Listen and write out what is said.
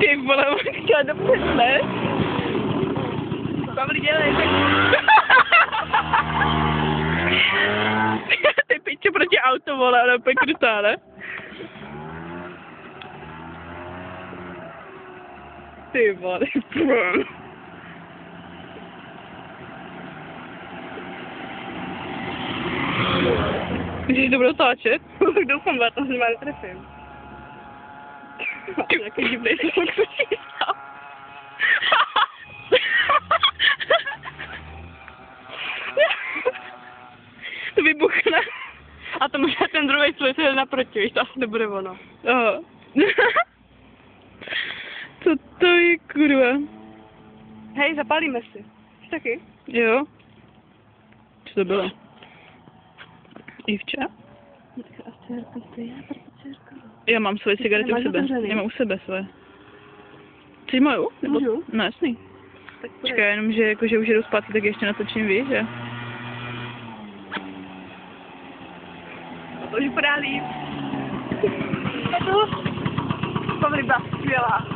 Ty vole, chtěla dopřed, ne? Pavli, dělej, tak... Ty piče proti auto, vole, ale úplně krutá, ne? Ty vole, Myslíš, že to budou táčet? Doufám, že to normálně trefím. Ty jaký divnej zvuk slyší stav. To vybuchne. A to možná ten druhý svět je naproti, víš, to asi nebude ono. Aha. Co to je, kurva? Hej, zapálíme si. Jsi taky? Jo. Co to bylo? Ivča? Já mám svoje cigarety u sebe. Já mám u sebe svoje. Chceš moju? Můžu. No jasný. Počkej, jenom že jakože už jedu zpátky, tak ještě natočím, víš, že? To už vypadá líp. Pavli byla skvělá.